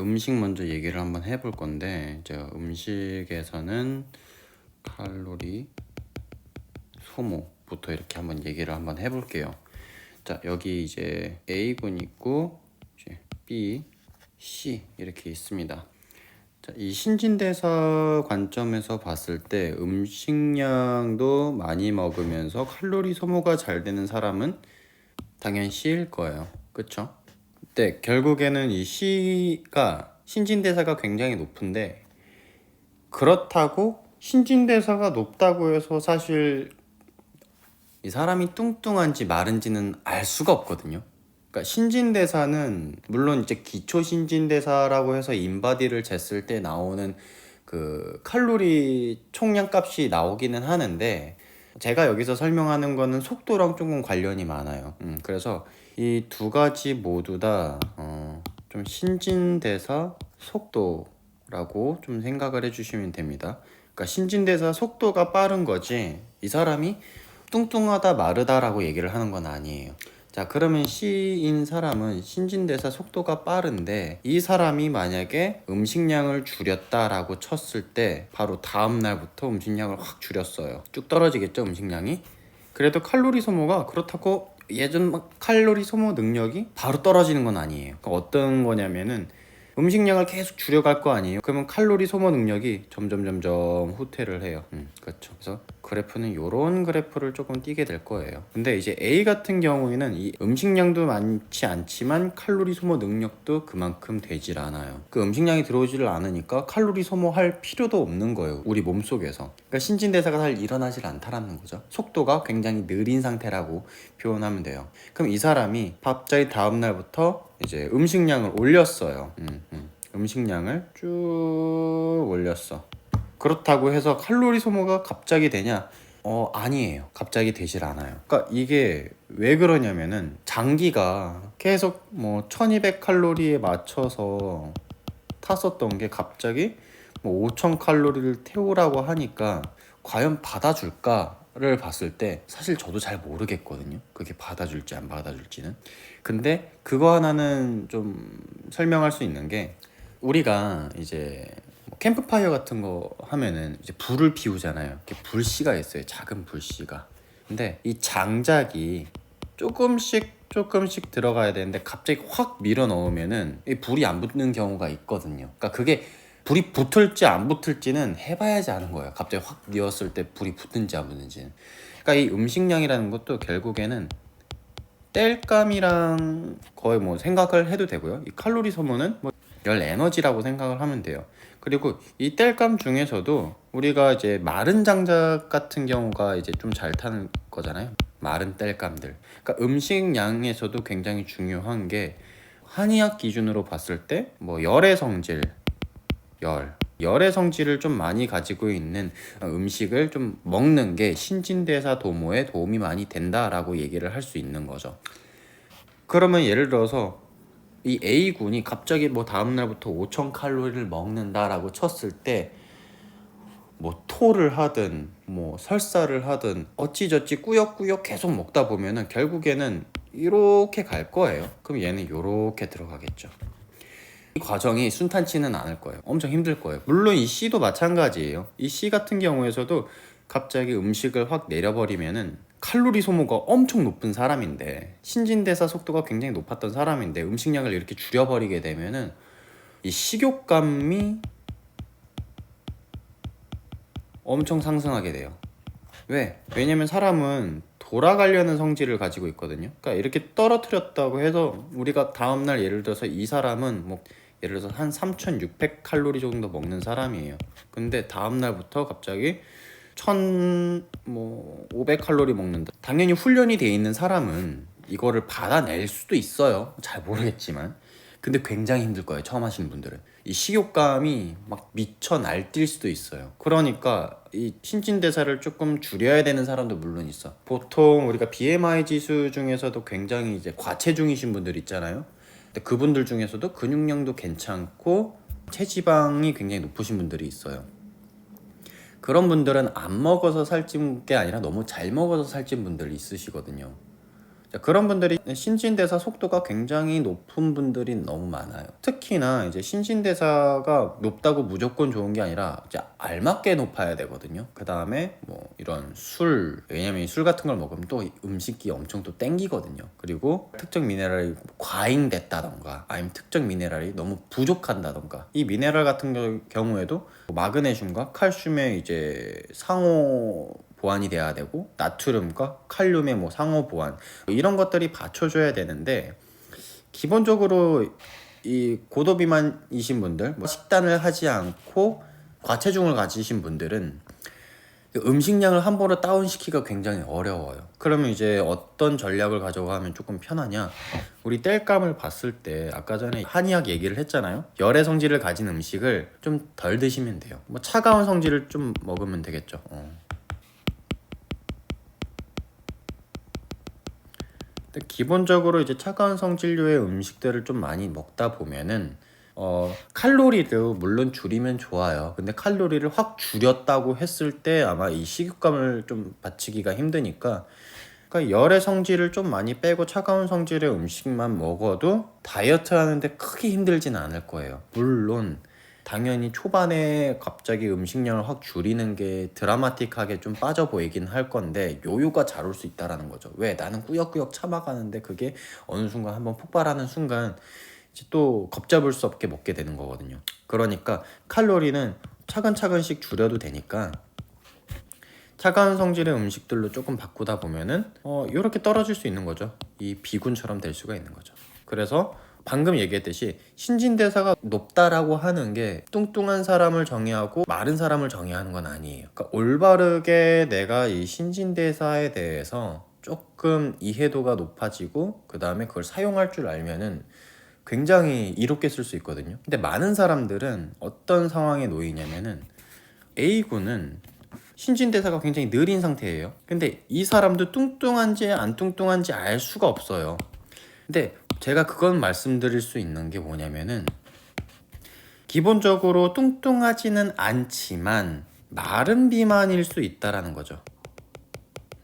음식 먼저 얘기를 한번 해볼 건데, 제가 음식에서는 칼로리 소모부터 이렇게 한번 얘기를 한번 해볼게요. 자, 여기 이제 A군 있고 이제 B, C 이렇게 있습니다. 자, 이 신진대사 관점에서 봤을 때 음식량도 많이 먹으면서 칼로리 소모가 잘 되는 사람은 당연히 C일 거예요. 그쵸? 네, 결국에는 이 C가 신진대사가 굉장히 높은데, 그렇다고 신진대사가 높다고 해서 사실 이 사람이 뚱뚱한지 마른지는 알 수가 없거든요. 그러니까 신진대사는 물론 이제 기초 신진대사라고 해서 인바디를 쟀을 때 나오는 그 칼로리 총량 값이 나오기는 하는데, 제가 여기서 설명하는 거는 속도랑 조금 관련이 많아요. 그래서 이 두 가지 모두 다 좀 신진대사 속도라고 좀 생각을 해주시면 됩니다. 그러니까 신진대사 속도가 빠른 거지 이 사람이 뚱뚱하다 마르다라고 얘기를 하는 건 아니에요. 자, 그러면 C인 사람은 신진대사 속도가 빠른데, 이 사람이 만약에 음식량을 줄였다라고 쳤을 때 바로 다음 날부터 음식량을 확 줄였어요. 쭉 떨어지겠죠, 음식량이. 그래도 칼로리 소모가 그렇다고 예전 칼로리 소모 능력이 바로 떨어지는 건 아니에요. 그러니까 어떤 거냐면은 음식량을 계속 줄여갈 거 아니에요. 그러면 칼로리 소모 능력이 점점 후퇴를 해요. 그렇죠. 그래서 그래프는 이런 그래프를 조금 띄게 될 거예요. 근데 이제 A 같은 경우에는 이 음식량도 많지 않지만 칼로리 소모 능력도 그만큼 되질 않아요. 그 음식량이 들어오지를 않으니까 칼로리 소모할 필요도 없는 거예요, 우리 몸속에서. 그러니까 신진대사가 잘 일어나질 않다라는 거죠. 속도가 굉장히 느린 상태라고 표현하면 돼요. 그럼 이 사람이 갑자기 다음 날부터 이제 음식량을 올렸어요. 음식량을 쭉 올렸어. 그렇다고 해서 칼로리 소모가 갑자기 되냐? 아니에요. 갑자기 되질 않아요. 그러니까 이게 왜 그러냐면은 장기가 계속 뭐 1200칼로리에 맞춰서 탔었던 게 갑자기 뭐 5000칼로리를 태우라고 하니까 과연 받아줄까를 봤을 때 사실 저도 잘 모르겠거든요. 그게 받아줄지 안 받아줄지는. 근데 그거 하나는 좀 설명할 수 있는 게, 우리가 이제 뭐 캠프파이어 같은 거 하면은 이제 불을 피우잖아요. 이렇게 불씨가 있어요. 작은 불씨가. 근데 이 장작이 조금씩 들어가야 되는데 갑자기 확 밀어 넣으면은 이 불이 안 붙는 경우가 있거든요. 그러니까 그게 불이 붙을지 안 붙을지는 해봐야지 아는 거예요. 갑자기 확 넣었을 때 불이 붙는지 안 붙는지는. 그러니까 이 음식량이라는 것도 결국에는 땔감이랑 거의 뭐 생각을 해도 되고요. 이 칼로리 소모는 뭐 열 에너지라고 생각을 하면 돼요. 그리고 이 땔감 중에서도 우리가 이제 마른 장작 같은 경우가 이제 좀 잘 타는 거잖아요. 마른 땔감들. 그러니까 음식량에서도 굉장히 중요한 게, 한의학 기준으로 봤을 때 뭐 열의 성질, 열의 성질을 좀 많이 가지고 있는 음식을 좀 먹는 게 신진대사 도모에 도움이 많이 된다라고 얘기를 할 수 있는 거죠. 그러면 예를 들어서 이 A군이 갑자기 뭐 다음날부터 5000칼로리를 먹는다라고 쳤을 때, 뭐 토를 하든 뭐 설사를 하든 어찌저찌 꾸역꾸역 계속 먹다 보면은 결국에는 이렇게 갈 거예요. 그럼 얘는 이렇게 들어가겠죠. 이 과정이 순탄치는 않을 거예요. 엄청 힘들 거예요. 물론 이 C도 마찬가지예요. 이 C 같은 경우에서도 갑자기 음식을 확 내려버리면은 칼로리 소모가 엄청 높은 사람인데, 신진대사 속도가 굉장히 높았던 사람인데 음식량을 이렇게 줄여버리게 되면은 이 식욕감이 엄청 상승하게 돼요. 왜? 왜냐면 사람은 돌아가려는 성질을 가지고 있거든요. 그러니까 이렇게 떨어뜨렸다고 해서 우리가 다음날 예를 들어서 이 사람은 뭐 예를 들어서 한 3600칼로리 정도 먹는 사람이에요. 근데 다음날부터 갑자기 1500칼로리 먹는다. 당연히 훈련이 돼 있는 사람은 이거를 받아낼 수도 있어요. 잘 모르겠지만. 근데 굉장히 힘들 거예요, 처음 하시는 분들은. 이 식욕감이 막 미쳐 날뛸 수도 있어요. 그러니까 이 신진대사를 조금 줄여야 되는 사람도 물론 있어. 보통 우리가 BMI 지수 중에서도 굉장히 이제 과체중이신 분들 있잖아요. 근데 그분들 중에서도 근육량도 괜찮고 체지방이 굉장히 높으신 분들이 있어요. 그런 분들은 안 먹어서 살찐 게 아니라 너무 잘 먹어서 살찐 분들이 있으시거든요. 그런 분들이 신진대사 속도가 굉장히 높은 분들이 너무 많아요. 특히나 이제 신진대사가 높다고 무조건 좋은 게 아니라 이제 알맞게 높아야 되거든요. 그 다음에 뭐 이런 술, 왜냐면 이 술 같은 걸 먹으면 또 음식이 엄청 또 땡기거든요. 그리고 특정 미네랄이 과잉됐다던가 아니면 특정 미네랄이 너무 부족한다던가, 이 미네랄 같은 경우에도 마그네슘과 칼슘의 이제 상호 보완이 돼야 되고, 나트륨과 칼륨의 뭐 상호 보완, 이런 것들이 받쳐줘야 되는데, 기본적으로 이 고도 비만이신 분들, 뭐 식단을 하지 않고 과체중을 가지신 분들은 음식량을 함부로 다운시키기가 굉장히 어려워요. 그러면 이제 어떤 전략을 가져가면 조금 편하냐, 우리 땔감을 봤을 때 아까 전에 한의학 얘기를 했잖아요. 열의 성질을 가진 음식을 좀 덜 드시면 돼요. 뭐 차가운 성질을 좀 먹으면 되겠죠. 기본적으로 이제 차가운 성질류의 음식들을 좀 많이 먹다 보면은 칼로리를 물론 줄이면 좋아요. 근데 칼로리를 확 줄였다고 했을 때 아마 이 식욕감을 좀 받치기가 힘드니까, 그러니까 열의 성질을 좀 많이 빼고 차가운 성질의 음식만 먹어도 다이어트 하는데 크게 힘들진 않을 거예요. 물론 당연히 초반에 갑자기 음식량을 확 줄이는 게 드라마틱하게 좀 빠져 보이긴 할 건데, 요요가 잘 올 수 있다라는 거죠. 왜? 나는 꾸역꾸역 참아가는데 그게 어느 순간 한번 폭발하는 순간 이제 또 걷잡을 수 없게 먹게 되는 거거든요. 그러니까 칼로리는 차근차근씩 줄여도 되니까 차가운 성질의 음식들로 조금 바꾸다 보면은 이렇게 떨어질 수 있는 거죠. 이 비군처럼 될 수가 있는 거죠. 그래서 방금 얘기했듯이 신진대사가 높다라고 하는 게 뚱뚱한 사람을 정의하고 마른 사람을 정의하는 건 아니에요. 그러니까 올바르게 내가 이 신진대사에 대해서 조금 이해도가 높아지고 그 다음에 그걸 사용할 줄 알면은 굉장히 이롭게 쓸 수 있거든요. 근데 많은 사람들은 어떤 상황에 놓이냐면은, A군은 신진대사가 굉장히 느린 상태예요. 근데 이 사람도 뚱뚱한지 안 뚱뚱한지 알 수가 없어요. 근데 제가 그건 말씀드릴 수 있는 게 뭐냐면은, 기본적으로 뚱뚱하지는 않지만 마른 비만일 수 있다라는 거죠.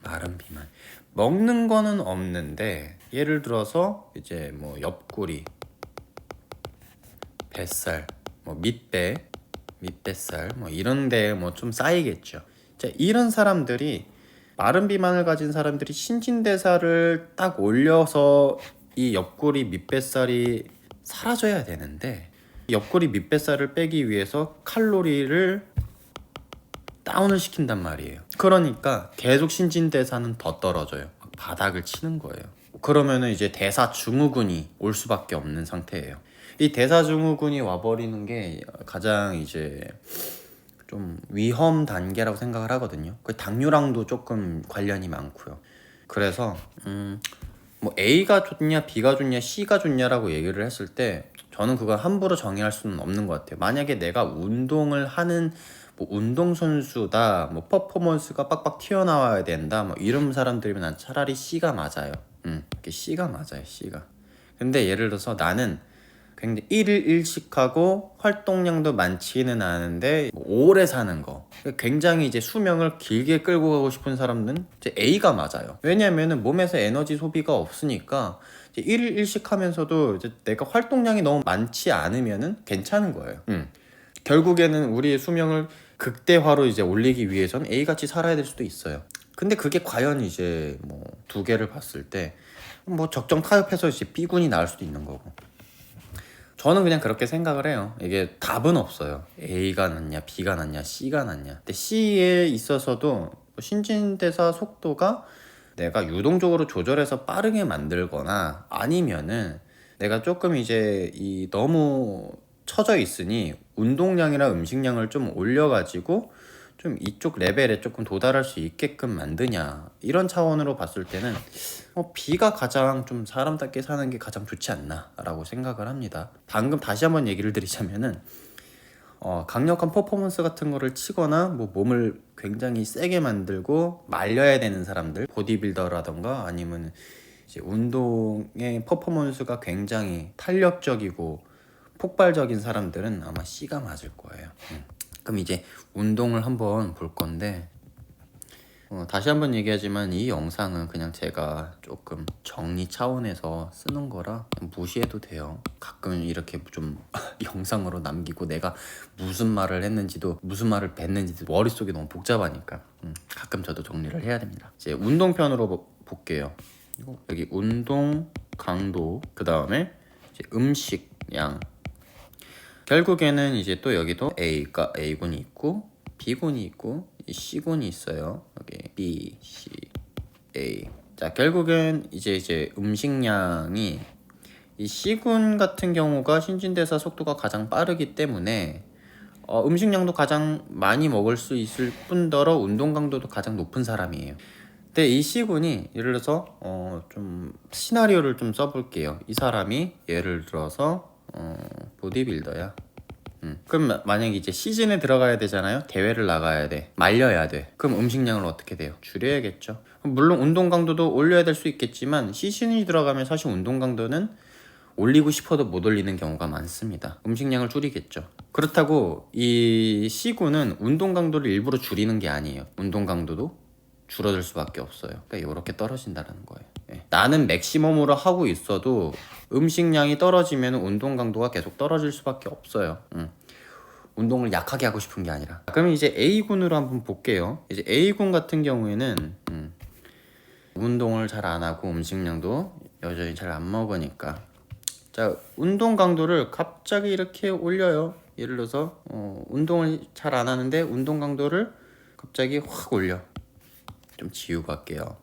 마른 비만. 먹는 거는 없는데 예를 들어서 이제 뭐 옆구리, 뱃살, 뭐 밑뱃살 뭐 이런 데 뭐 좀 쌓이겠죠. 자, 이런 사람들이, 마른 비만을 가진 사람들이 신진대사를 딱 올려서 이 옆구리 밑뱃살이 사라져야 되는데, 옆구리 밑뱃살을 빼기 위해서 칼로리를 다운을 시킨단 말이에요. 그러니까 계속 신진대사는 더 떨어져요. 바닥을 치는 거예요. 그러면은 이제 대사증후군이 올 수밖에 없는 상태예요. 이 대사증후군이 와버리는 게 가장 이제 좀 위험 단계라고 생각을 하거든요. 그 당뇨랑도 조금 관련이 많고요. 그래서 뭐 A가 좋냐 B가 좋냐 C가 좋냐라고 얘기를 했을 때 저는 그걸 함부로 정의할 수는 없는 것 같아요. 만약에 내가 운동을 하는 뭐 운동선수다, 뭐 퍼포먼스가 빡빡 튀어나와야 된다, 뭐 이런 사람들이면 난 차라리 C가 맞아요. C가 맞아요, C가. 근데 예를 들어서 나는 굉장히 일일 일식하고 활동량도 많지는 않은데 뭐 오래 사는 거, 굉장히 이제 수명을 길게 끌고 가고 싶은 사람은 이제 A가 맞아요. 왜냐면은 몸에서 에너지 소비가 없으니까 이제 일일 일식하면서도 이제 내가 활동량이 너무 많지 않으면은 괜찮은 거예요. 결국에는 우리의 수명을 극대화로 이제 올리기 위해서는 A같이 살아야 될 수도 있어요. 근데 그게 과연 이제 뭐 두 개를 봤을 때 뭐 적정 타협해서 이제 B군이 나을 수도 있는 거고, 저는 그냥 그렇게 생각을 해요. 이게 답은 없어요. A가 낫냐 B가 낫냐 C가 낫냐. 근데 C에 있어서도 신진대사 속도가 내가 유동적으로 조절해서 빠르게 만들거나, 아니면은 내가 조금 이제 이 너무 처져 있으니 운동량이나 음식량을 좀 올려가지고 좀 이쪽 레벨에 조금 도달할 수 있게끔 만드냐, 이런 차원으로 봤을 때는 B가 가장 좀 사람답게 사는 게 가장 좋지 않나 라고 생각을 합니다. 방금 다시 한번 얘기를 드리자면은 강력한 퍼포먼스 같은 거를 치거나 뭐 몸을 굉장히 세게 만들고 말려야 되는 사람들, 보디빌더라던가 아니면 이제 운동의 퍼포먼스가 굉장히 탄력적이고 폭발적인 사람들은 아마 C가 맞을 거예요. 그럼 이제 운동을 한번 볼 건데, 다시 한번 얘기하지만 이 영상은 그냥 제가 조금 정리 차원에서 쓰는 거라 무시해도 돼요. 가끔 이렇게 좀 영상으로 남기고 내가 무슨 말을 했는지도 무슨 말을 뱉는지도 머릿속이 너무 복잡하니까 가끔 저도 정리를 해야 됩니다. 이제 운동편으로 볼게요. 여기 운동 강도, 그 다음에 음식 양. 결국에는 이제 또 여기도 A군이 있고 B군이 있고 C군이 있어요. 여기 B, C, A. 자, 결국엔 이제 음식량이 이 C군 같은 경우가 신진대사 속도가 가장 빠르기 때문에 음식량도 가장 많이 먹을 수 있을 뿐더러 운동 강도도 가장 높은 사람이에요. 근데 이 C군이 예를 들어서 좀 시나리오를 좀 써볼게요. 이 사람이 예를 들어서 보디빌더야. 그럼 만약에 이제 시즌에 들어가야 되잖아요. 대회를 나가야 돼. 말려야 돼. 그럼 음식량을 어떻게 돼요? 줄여야겠죠. 물론 운동 강도도 올려야 될 수 있겠지만 시즌이 들어가면 사실 운동 강도는 올리고 싶어도 못 올리는 경우가 많습니다. 음식량을 줄이겠죠. 그렇다고 이 C군은 운동 강도를 일부러 줄이는 게 아니에요. 운동 강도도 줄어들 수밖에 없어요. 그러니까 이렇게 떨어진다는 거예요. 예. 나는 맥시멈으로 하고 있어도 음식량이 떨어지면 운동 강도가 계속 떨어질 수밖에 없어요. 운동을 약하게 하고 싶은 게 아니라. 그러면 이제 A군으로 한번 볼게요. 이제 A군 같은 경우에는 운동을 잘 안 하고 음식량도 여전히 잘 안 먹으니까, 자, 운동 강도를 갑자기 이렇게 올려요. 예를 들어서 운동을 잘 안 하는데 운동 강도를 갑자기 확 올려. 좀 지우고 할게요.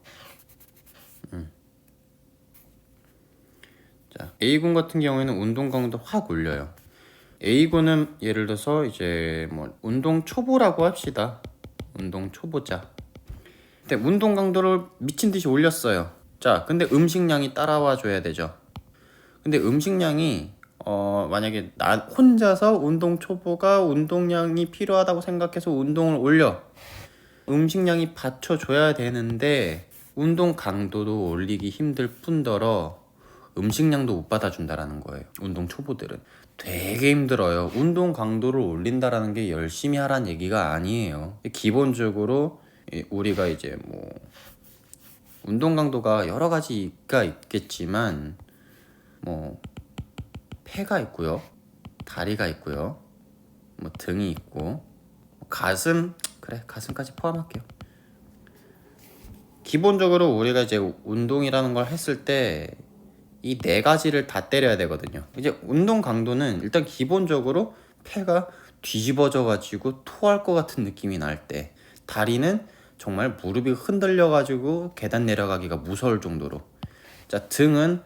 자, A군 같은 경우에는 운동 강도 확 올려요. A군은 예를 들어서 이제 뭐 운동 초보라고 합시다. 운동 초보자. 근데 운동 강도를 미친 듯이 올렸어요. 자, 근데 음식량이 따라와 줘야 되죠. 근데 음식량이 만약에 나 혼자서 운동 초보가 운동량이 필요하다고 생각해서 운동을 올려. 음식량이 받쳐줘야 되는데 운동 강도도 올리기 힘들 뿐더러 음식량도 못 받아준다라는 거예요. 운동 초보들은 되게 힘들어요. 운동 강도를 올린다라는 게 열심히 하라는 얘기가 아니에요. 기본적으로 우리가 이제 뭐 운동 강도가 여러 가지가 있겠지만 뭐 폐가 있고요, 다리가 있고요, 뭐 등이 있고, 가슴, 그래 가슴까지 포함할게요. 기본적으로 우리가 이제 운동이라는 걸 했을 때 이 네 가지를 다 때려야 되거든요. 이제 운동 강도는 일단 기본적으로 폐가 뒤집어져 가지고 토할 것 같은 느낌이 날 때, 다리는 정말 무릎이 흔들려 가지고 계단 내려가기가 무서울 정도로, 자, 등은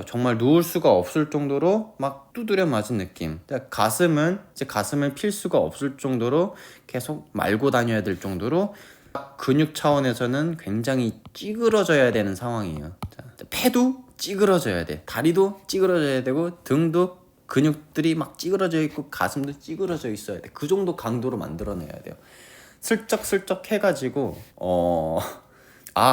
정말 누울 수가 없을 정도로 막 두드려 맞은 느낌. 가슴은 이제 가슴을 필 수가 없을 정도로 계속 말고 다녀야 될 정도로 근육 차원에서는 굉장히 찌그러져야 되는 상황이에요. 자, 폐도 찌그러져야 돼. 다리도 찌그러져야 되고 등도 근육들이 막 찌그러져 있고 가슴도 찌그러져 있어야 돼. 그 정도 강도로 만들어내야 돼요. 슬쩍슬쩍 해가지고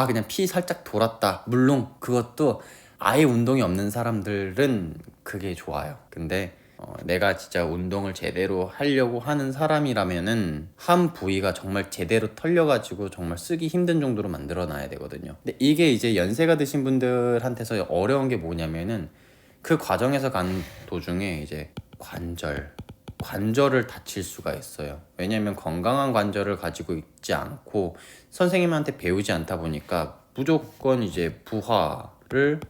그냥 피 살짝 돌았다. 물론 그것도 아예 운동이 없는 사람들은 그게 좋아요. 근데 내가 진짜 운동을 제대로 하려고 하는 사람이라면은 한 부위가 정말 제대로 털려가지고 정말 쓰기 힘든 정도로 만들어놔야 되거든요. 근데 이게 이제 연세가 드신 분들한테서 어려운 게 뭐냐면은 그 과정에서 간 도중에 이제 관절을 다칠 수가 있어요. 왜냐면 건강한 관절을 가지고 있지 않고 선생님한테 배우지 않다 보니까 무조건 이제 부하를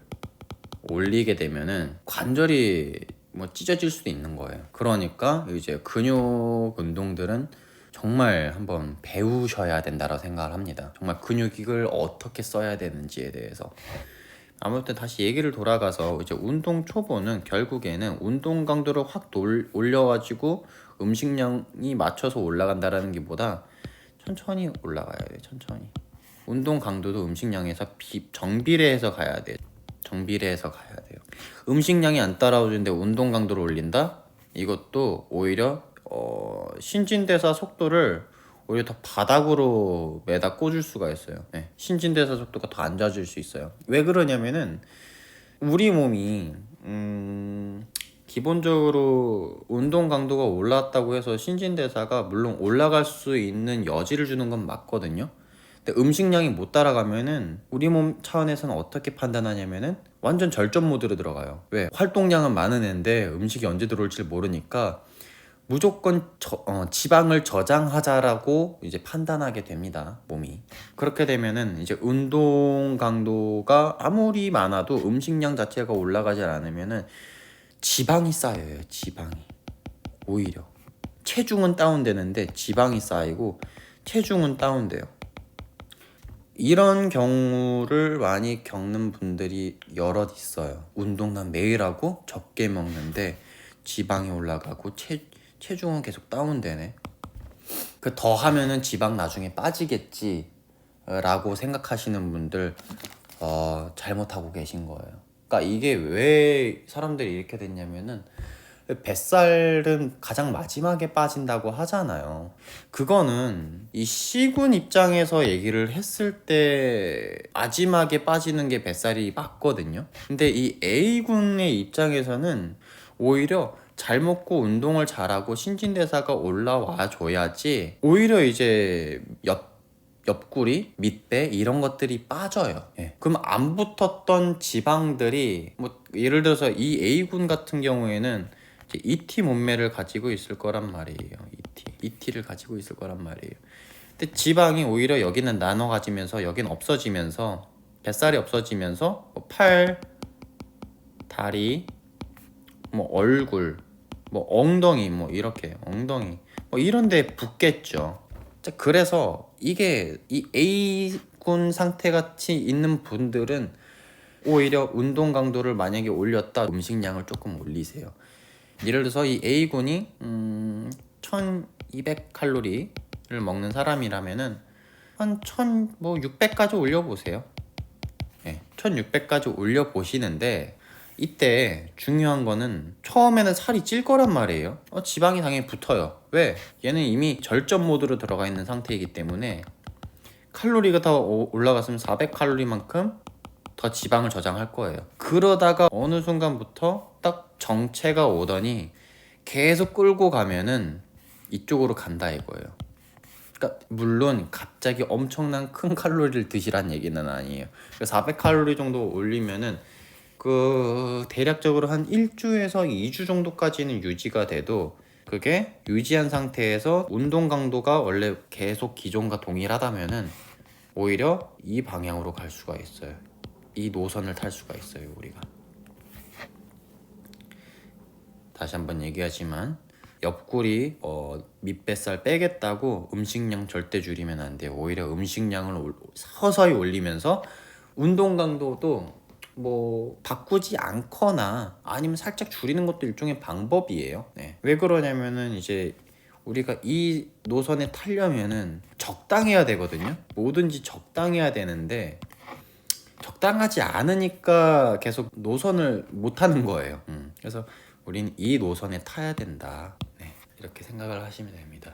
올리게 되면은 관절이 뭐 찢어질 수도 있는 거예요. 그러니까 이제 근육 운동들은 정말 한번 배우셔야 된다고 생각을 합니다. 정말 근육을 어떻게 써야 되는지에 대해서. 아무튼 다시 얘기를 돌아가서 이제 운동 초보는 결국에는 운동 강도를 확 올려가지고 음식량이 맞춰서 올라간다라는 게 보다 천천히 올라가야 돼. 천천히. 운동 강도도 음식량에서 정비례해서 가야 돼. 정비례해서 가야 돼요. 음식량이 안 따라오는데 운동 강도를 올린다? 이것도 오히려 신진대사 속도를 오히려 더 바닥으로 매다 꽂을 수가 있어요. 네. 신진대사 속도가 더 안 좋아질 수 있어요. 왜 그러냐면은 우리 몸이 기본적으로 운동 강도가 올랐다고 해서 신진대사가 물론 올라갈 수 있는 여지를 주는 건 맞거든요. 근데 음식량이 못 따라가면은 우리 몸 차원에서는 어떻게 판단하냐면은 완전 절전 모드로 들어가요. 왜? 활동량은 많은 애인데 음식이 언제 들어올지 모르니까 무조건 지방을 저장하자라고 이제 판단하게 됩니다, 몸이. 그렇게 되면은 이제 운동 강도가 아무리 많아도 음식량 자체가 올라가지 않으면은 지방이 쌓여요. 지방이 오히려 체중은 다운되는데 지방이 쌓이고 체중은 다운돼요. 이런 경우를 많이 겪는 분들이 여럿 있어요. 운동만 매일 하고 적게 먹는데 지방이 올라가고 체중은 계속 다운되네. 그 더 하면은 지방 나중에 빠지겠지 라고 생각하시는 분들 잘못하고 계신 거예요. 그러니까 이게 왜 사람들이 이렇게 됐냐면은 뱃살은 가장 마지막에 빠진다고 하잖아요. 그거는 이 C군 입장에서 얘기를 했을 때 마지막에 빠지는 게 뱃살이 맞거든요. 근데 이 A군의 입장에서는 오히려 잘 먹고 운동을 잘하고 신진대사가 올라와 줘야지 오히려 이제 옆구리, 밑배 이런 것들이 빠져요. 예. 그럼 안 붙었던 지방들이 뭐 예를 들어서 이 A군 같은 경우에는 ET 몸매를 가지고 있을 거란 말이에요. ET를 가지고 있을 거란 말이에요. 근데 지방이 오히려 여기는 나눠 가지면서 여기는 없어지면서 뱃살이 없어지면서 뭐 팔, 다리, 뭐 얼굴, 뭐 엉덩이 뭐 이렇게 엉덩이 뭐 이런 데 붙겠죠. 그래서 이게 이 A군 상태 같이 있는 분들은 오히려 운동 강도를 만약에 올렸다 음식량을 조금 올리세요. 예를 들어서 이 A군이 1200칼로리를 먹는 사람이라면은 한 1600까지 올려보세요. 네, 1600까지 올려보시는데 이때 중요한 거는 처음에는 살이 찔 거란 말이에요. 지방이 당연히 붙어요. 왜? 얘는 이미 절전 모드로 들어가 있는 상태이기 때문에 칼로리가 더 올라갔으면 400칼로리만큼 더 지방을 저장할 거예요. 그러다가 어느 순간부터 딱 정체가 오더니 계속 끌고 가면은 이쪽으로 간다 이거예요. 그러니까 물론 갑자기 엄청난 큰 칼로리를 드시란 얘기는 아니에요. 400칼로리 정도 올리면은 그 대략적으로 한 1주에서 2주 정도까지는 유지가 돼도 그게 유지한 상태에서 운동 강도가 원래 계속 기존과 동일하다면은 오히려 이 방향으로 갈 수가 있어요. 이 노선을 탈 수가 있어요. 우리가 다시 한번 얘기하지만 옆구리 밑뱃살 빼겠다고 음식량 절대 줄이면 안 돼요. 오히려 음식량을 서서히 올리면서 운동 강도도 뭐 바꾸지 않거나 아니면 살짝 줄이는 것도 일종의 방법이에요. 네. 왜 그러냐면은 이제 우리가 이 노선에 타려면은 적당해야 되거든요. 뭐든지 적당해야 되는데 적당하지 않으니까 계속 노선을 못 타는 거예요. 그래서 우린 이 노선에 타야 된다. 네. 이렇게 생각을 하시면 됩니다.